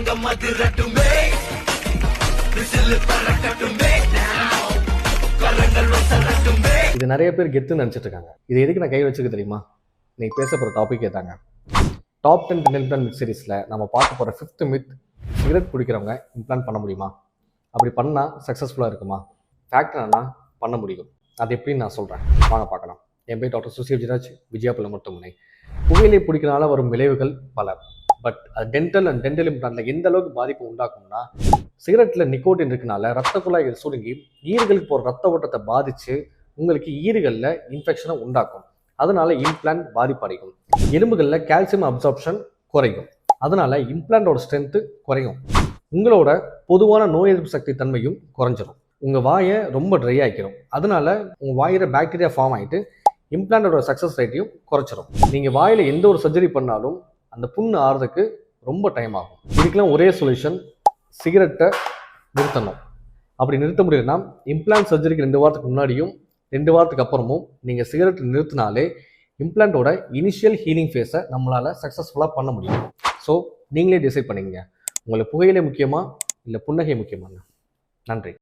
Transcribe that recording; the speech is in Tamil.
தங்கம் அதிரட்டுமே விசில் பறக்கட்டுமே கரங்கள் வசரட்டுமே. இது நிறைய பேர் கெத்துன்னு நினச்சிட்டு இருக்காங்க. இது எதுக்கு நான் கை வச்சுக்க தெரியுமா? இன்னைக்கு பேச போகிற டாபிக் ஏதாங்க. டாப் 10 இம்ப்ளான்ட் மித் சீரிஸில் நம்ம பார்க்க போகிற 5th மித், சிகரெட் குடிக்கிறவங்க இம்ப்ளான்ட் பண்ண முடியுமா? அப்படி பண்ணால் சக்ஸஸ்ஃபுல்லாக இருக்குமா? ஃபேக்ட் என்னன்னா பண்ண முடியும். அது எப்படின்னு நான் சொல்கிறேன், வாங்க பார்க்கலாம். என் பேர் டாக்டர் சுசி விஜயராஜ், விஜயாபுரம் மருத்துவமனை. புகையிலை பிடிக்கிறனால வரும் விளைவுகள் பல. பட் அது டென்டல் அண்ட் டென்டல் இம்ப்ளான்ட்ல எந்த அளவுக்கு பாதிப்பு உண்டாக்கும்னா, சிகரெட்டில் நிக்கோட்டின் இருக்கனால ரத்த குழாய்கள் சுருங்கி ஈறுகளுக்கு போகிற ரத்த ஓட்டத்தை பாதித்து உங்களுக்கு ஈறுகளில் இன்ஃபெக்ஷனை உண்டாக்கும். அதனால இம்ப்ளான்ட் பாதிப்படையும். எலும்புகளில் கால்சியம் அப்சார்ப்ஷன் குறையும். அதனால இம்ப்ளான்டோட ஸ்ட்ரென்த்து குறையும். உங்களோட பொதுவான நோய் எதிர்ப்பு சக்தி தன்மையும் குறைஞ்சிரும். உங்கள் வாயை ரொம்ப ட்ரை ஆக்கிடும். அதனால உங்கள் வாயில பாக்டீரியா ஃபார்ம் ஆகிட்டு இம்ப்ளான்டோட சக்ஸஸ் ரேட்டையும் குறைச்சிரும். நீங்கள் வாயில் எந்த ஒரு சர்ஜரி பண்ணாலும் அந்த புண்ணு ஆறுறதுக்கு ரொம்ப டைம் ஆகும். இதுக்கெல்லாம் ஒரே சொல்யூஷன், சிகரெட்டை நிறுத்தணும். அப்படி நிறுத்த முடியலன்னா இம்ப்ளான்ட் சர்ஜரிக்கு 2 வாரத்துக்கு முன்னாடியும் 2 வாரத்துக்கு அப்புறமும் நீங்கள் சிகரெட் நிறுத்தினாலே இம்ப்ளான்ட்டோட இனிஷியல் ஹீலிங் ஃபேஸை நம்மளால் சக்ஸஸ்ஃபுல்லாக பண்ண முடியும். ஸோ நீங்களே டிசைட் பண்ணிக்கங்க, உங்களுக்கு புகையிலை முக்கியமா இல்லை புன்னகை முக்கியமான்னு. நன்றி.